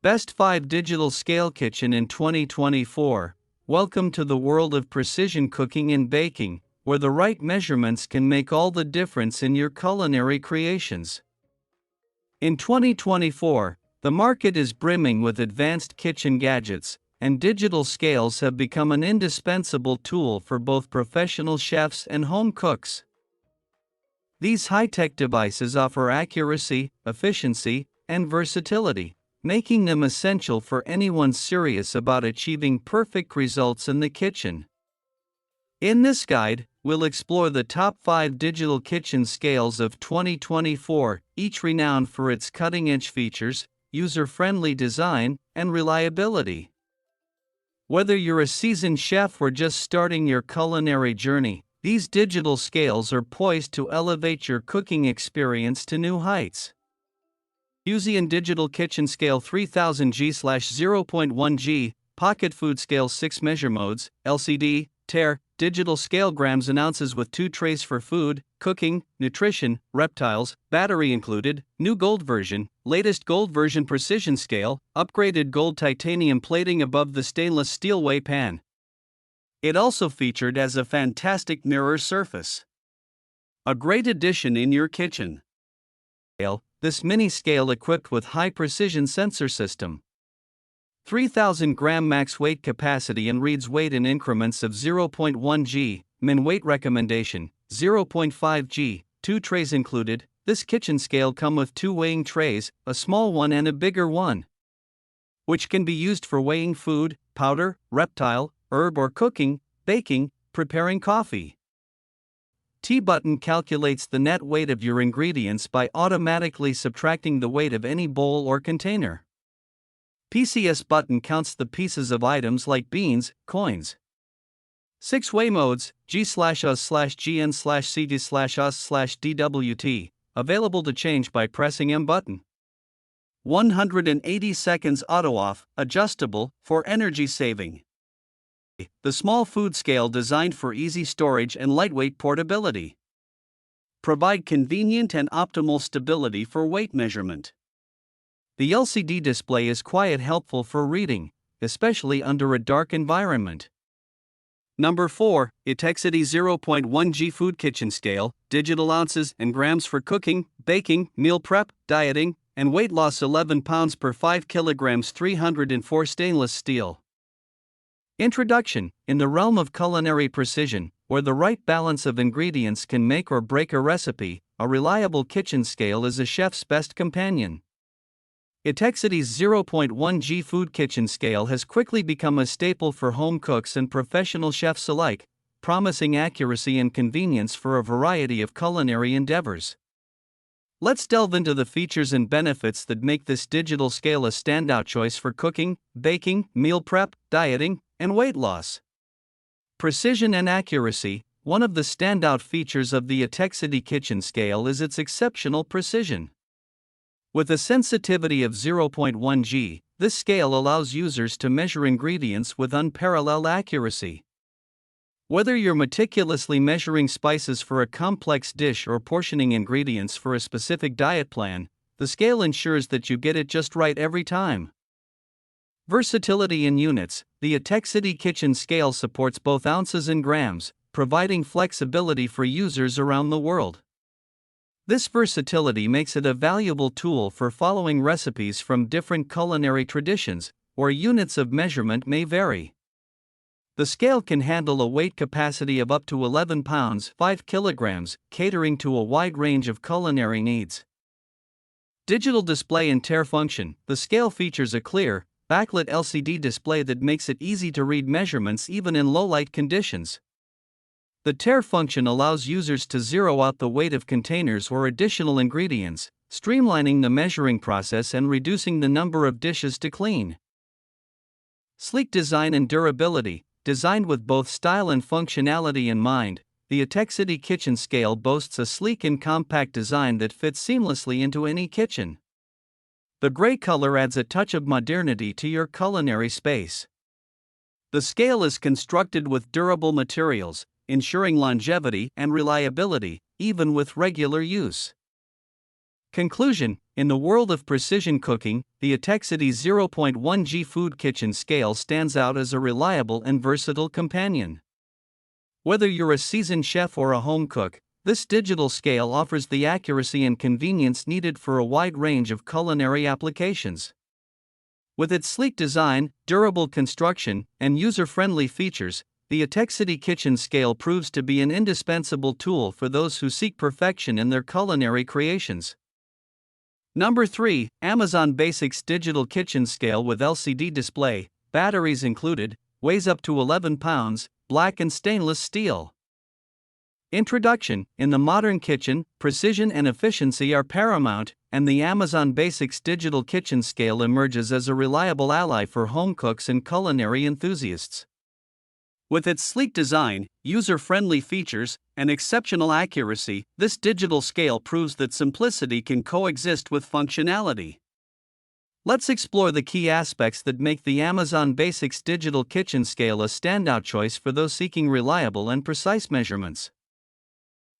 Best 5 Digital Scale Kitchen in 2024. Welcome to the world of precision cooking and baking, where the right measurements can make all the difference in your culinary creations. In 2024, the market is brimming with advanced kitchen gadgets, and digital scales have become an indispensable tool for both professional chefs and home cooks. These high-tech devices offer accuracy, efficiency, and versatility, making them essential for anyone serious about achieving perfect results in the kitchen. In this guide, we'll explore the top 5 digital kitchen scales of 2024, each renowned for its cutting-edge features, user-friendly design, and reliability. Whether you're a seasoned chef or just starting your culinary journey, these digital scales are poised to elevate your cooking experience to new heights. Fuzion Digital Kitchen Scale 3000G/0.1G, Pocket Food Scale 6 Measure Modes, LCD, Tare, Digital Scale grams and ounces with 2 trays for food, cooking, nutrition, reptiles, battery included, new gold version, latest gold version precision scale, upgraded gold titanium plating above the stainless steel weigh pan. It also featured as a fantastic mirror surface. A great addition in your kitchen. This mini scale equipped with high precision sensor system. 3,000 gram max weight capacity and reads weight in increments of 0.1 g, min weight recommendation, 0.5 g, 2 trays included. This kitchen scale come with 2 weighing trays, a small one and a bigger one, which can be used for weighing food, powder, reptile, herb or cooking, baking, preparing coffee. T-button calculates the net weight of your ingredients by automatically subtracting the weight of any bowl or container. PCS button counts the pieces of items like beans, coins. 6 weigh modes, G/us/GN/CD/us/DWT, available to change by pressing M button. 180 seconds auto off, adjustable, for energy saving. The small food scale designed for easy storage and lightweight portability. Provide convenient and optimal stability for weight measurement. The LCD display is quiet, helpful for reading, especially under a dark environment. Number 4, Etekcity 0.1G Food Kitchen Scale, digital ounces and grams for cooking, baking, meal prep, dieting, and weight loss. 11 pounds per 5 kilograms. 304 stainless steel. Introduction. In the realm of culinary precision, where the right balance of ingredients can make or break a recipe, a reliable kitchen scale is a chef's best companion. Etekcity's 0.1G Food Kitchen Scale has quickly become a staple for home cooks and professional chefs alike, promising accuracy and convenience for a variety of culinary endeavors. Let's delve into the features and benefits that make this digital scale a standout choice for cooking, baking, meal prep, dieting, and weight loss. Precision and accuracy. One of the standout features of the Etekcity kitchen scale is its exceptional precision. With a sensitivity of 0.1 g, this scale allows users to measure ingredients with unparalleled accuracy. Whether you're meticulously measuring spices for a complex dish or portioning ingredients for a specific diet plan, the scale ensures that you get it just right every time. Versatility in units. The Etekcity kitchen scale supports both ounces and grams, providing flexibility for users around the world. This versatility makes it a valuable tool for following recipes from different culinary traditions, where units of measurement may vary. The scale can handle a weight capacity of up to 11 pounds 5 kilograms, catering to a wide range of culinary needs. Digital display and tare function. The scale features a clear, backlit LCD display that makes it easy to read measurements even in low-light conditions. The tare function allows users to zero out the weight of containers or additional ingredients, streamlining the measuring process and reducing the number of dishes to clean. Sleek design and durability. Designed with both style and functionality in mind, the Etekcity kitchen scale boasts a sleek and compact design that fits seamlessly into any kitchen. The gray color adds a touch of modernity to your culinary space. The scale is constructed with durable materials, ensuring longevity and reliability, even with regular use. Conclusion: in the world of precision cooking, the Etekcity 0.1G food kitchen scale stands out as a reliable and versatile companion. Whether you're a seasoned chef or a home cook, this digital scale offers the accuracy and convenience needed for a wide range of culinary applications. With its sleek design, durable construction, and user-friendly features, the Etekcity kitchen scale proves to be an indispensable tool for those who seek perfection in their culinary creations. Number 3. Amazon Basics Digital Kitchen Scale with LCD Display, batteries included, weighs up to 11 pounds, black and stainless steel. Introduction: in the modern kitchen, precision and efficiency are paramount, and the Amazon Basics Digital Kitchen Scale emerges as a reliable ally for home cooks and culinary enthusiasts. With its sleek design, user-friendly features, and exceptional accuracy, this digital scale proves that simplicity can coexist with functionality. Let's explore the key aspects that make the Amazon Basics Digital Kitchen Scale a standout choice for those seeking reliable and precise measurements.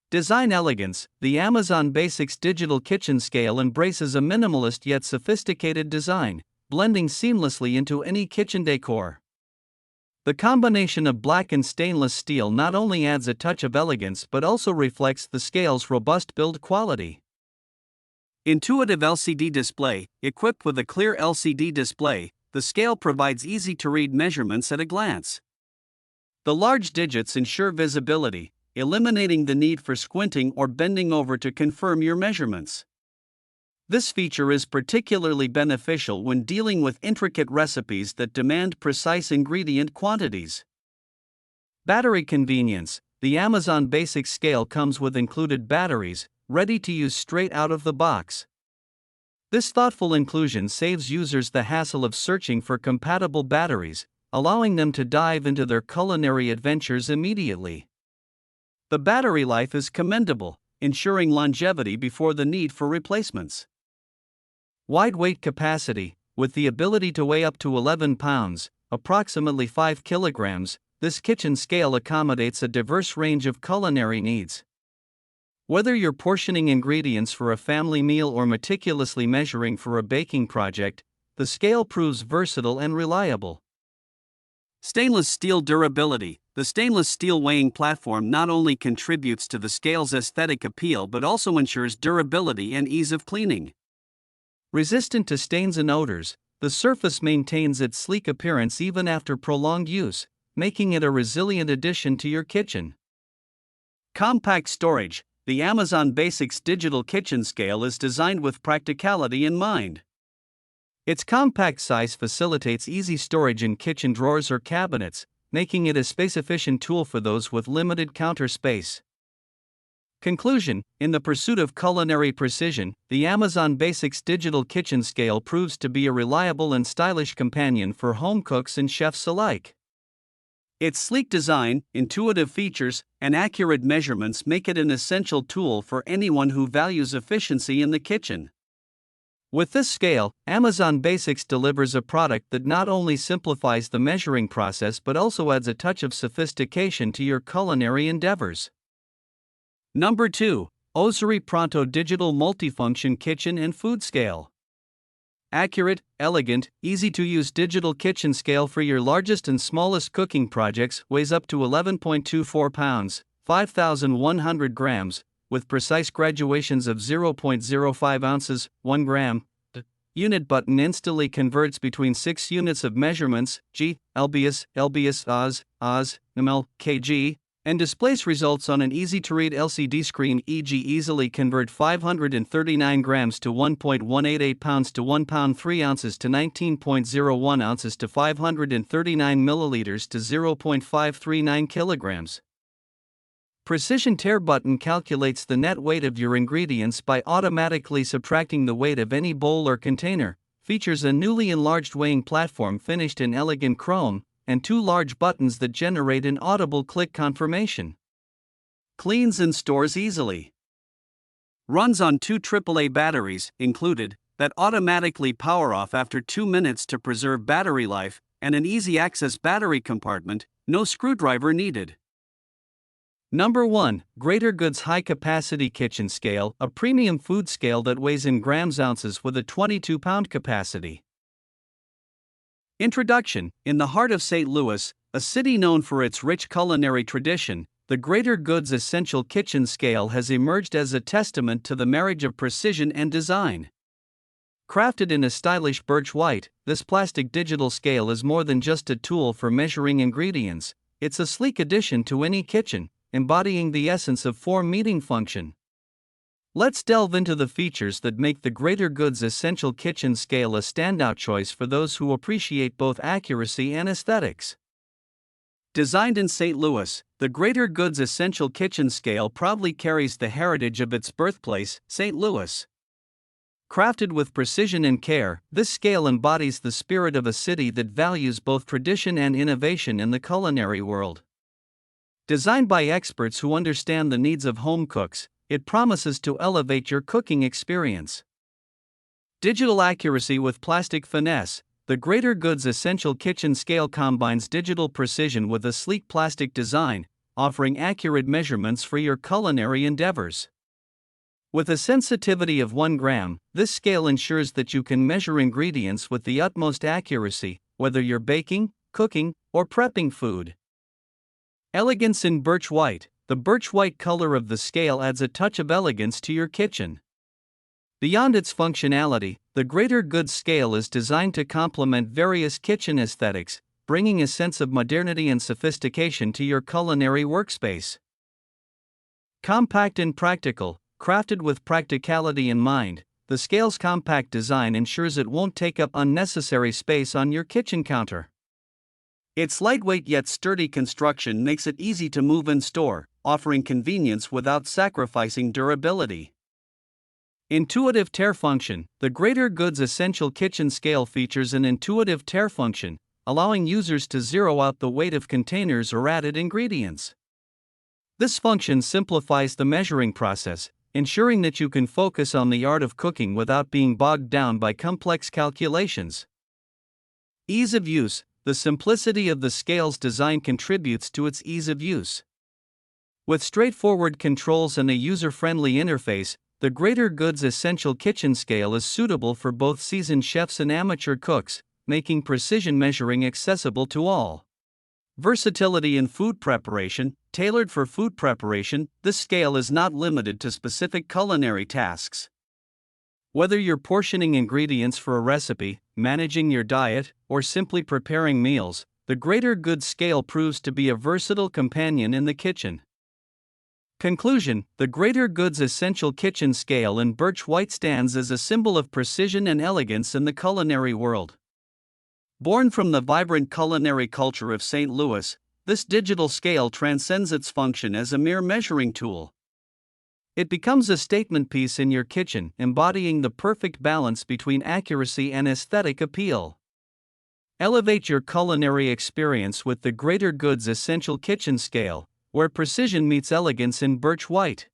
Design elegance: the Amazon Basics Digital Kitchen Scale embraces a minimalist yet sophisticated design, blending seamlessly into any kitchen decor. The combination of black and stainless steel not only adds a touch of elegance but also reflects the scale's robust build quality. Intuitive LCD display: equipped with a clear LCD display, the scale provides easy-to-read measurements at a glance. The large digits ensure visibility, eliminating the need for squinting or bending over to confirm your measurements. This feature is particularly beneficial when dealing with intricate recipes that demand precise ingredient quantities. Battery convenience: the Amazon Basics scale comes with included batteries, ready to use straight out of the box. This thoughtful inclusion saves users the hassle of searching for compatible batteries, allowing them to dive into their culinary adventures immediately. The battery life is commendable, ensuring longevity before the need for replacements. Wide weight capacity: with the ability to weigh up to 11 pounds, approximately 5 kilograms, this kitchen scale accommodates a diverse range of culinary needs. Whether you're portioning ingredients for a family meal or meticulously measuring for a baking project, the scale proves versatile and reliable. Stainless steel durability: the stainless steel weighing platform not only contributes to the scale's aesthetic appeal but also ensures durability and ease of cleaning. Resistant to stains and odors, the surface maintains its sleek appearance even after prolonged use, making it a resilient addition to your kitchen. Compact storage: the Amazon Basics Digital Kitchen Scale is designed with practicality in mind. Its compact size facilitates easy storage in kitchen drawers or cabinets, making it a space-efficient tool for those with limited counter space. Conclusion: in the pursuit of culinary precision, the Amazon Basics Digital Kitchen Scale proves to be a reliable and stylish companion for home cooks and chefs alike. Its sleek design, intuitive features, and accurate measurements make it an essential tool for anyone who values efficiency in the kitchen. With this scale, Amazon Basics delivers a product that not only simplifies the measuring process but also adds a touch of sophistication to your culinary endeavors. Number 2. Ozeri Pronto Digital Multifunction Kitchen and Food Scale. Accurate, elegant, easy-to-use digital kitchen scale for your largest and smallest cooking projects, weighs up to 11.24 pounds, 5,100 grams, with precise graduations of 0.05 ounces, 1 gram. The unit button instantly converts between 6 units of measurements, G, lbs, oz, ml, kg, and displays results on an easy-to-read LCD screen, e.g. easily convert 539 grams to 1.188 pounds to 1 pound 3 ounces to 19.01 ounces to 539 milliliters to 0.539 kilograms. Precision Tare button calculates the net weight of your ingredients by automatically subtracting the weight of any bowl or container, features a newly enlarged weighing platform finished in elegant chrome, and 2 large buttons that generate an audible click confirmation. Cleans and stores easily. Runs on 2 AAA batteries, included, that automatically power off after 2 minutes to preserve battery life, and an easy access battery compartment, no screwdriver needed. Number 1. Greater Goods High Capacity Kitchen Scale, a premium food scale that weighs in grams ounces with a 22-pound capacity. Introduction. In the heart of St. Louis, a city known for its rich culinary tradition, the Greater Goods Essential Kitchen Scale has emerged as a testament to the marriage of precision and design. Crafted in a stylish birch white, this plastic digital scale is more than just a tool for measuring ingredients. It's a sleek addition to any kitchen, embodying the essence of form meeting function. Let's delve into the features that make the Greater Goods Essential Kitchen Scale a standout choice for those who appreciate both accuracy and aesthetics. Designed in St. Louis, the Greater Goods Essential Kitchen Scale proudly carries the heritage of its birthplace, St. Louis. Crafted with precision and care, this scale embodies the spirit of a city that values both tradition and innovation in the culinary world. Designed by experts who understand the needs of home cooks, it promises to elevate your cooking experience. Digital accuracy with plastic finesse. The Greater Goods Essential Kitchen Scale combines digital precision with a sleek plastic design, offering accurate measurements for your culinary endeavors. With a sensitivity of 1 gram, this scale ensures that you can measure ingredients with the utmost accuracy, whether you're baking, cooking, or prepping food. Elegance in birch white. The birch white color of the scale adds a touch of elegance to your kitchen. Beyond its functionality, the Greater Goods scale is designed to complement various kitchen aesthetics, bringing a sense of modernity and sophistication to your culinary workspace. Compact and practical. Crafted with practicality in mind, the scale's compact design ensures it won't take up unnecessary space on your kitchen counter. Its lightweight yet sturdy construction makes it easy to move and store, offering convenience without sacrificing durability. Intuitive tare function. The Greater Goods Essential Kitchen Scale features an intuitive tare function, allowing users to zero out the weight of containers or added ingredients. This function simplifies the measuring process, ensuring that you can focus on the art of cooking without being bogged down by complex calculations. Ease of use. The simplicity of the scale's design contributes to its ease of use. With straightforward controls and a user-friendly interface, the Greater Goods Essential Kitchen Scale is suitable for both seasoned chefs and amateur cooks, making precision measuring accessible to all. Versatility in food preparation. Tailored for food preparation, this scale is not limited to specific culinary tasks. Whether you're portioning ingredients for a recipe, managing your diet, or simply preparing meals, the Greater Goods scale proves to be a versatile companion in the kitchen. Conclusion. The Greater Goods Essential Kitchen Scale in birch white stands as a symbol of precision and elegance in the culinary world. Born from the vibrant culinary culture of St. Louis, this digital scale transcends its function as a mere measuring tool. It becomes a statement piece in your kitchen, embodying the perfect balance between accuracy and aesthetic appeal. Elevate your culinary experience with the Greater Goods Essential Kitchen Scale, where precision meets elegance in birch white.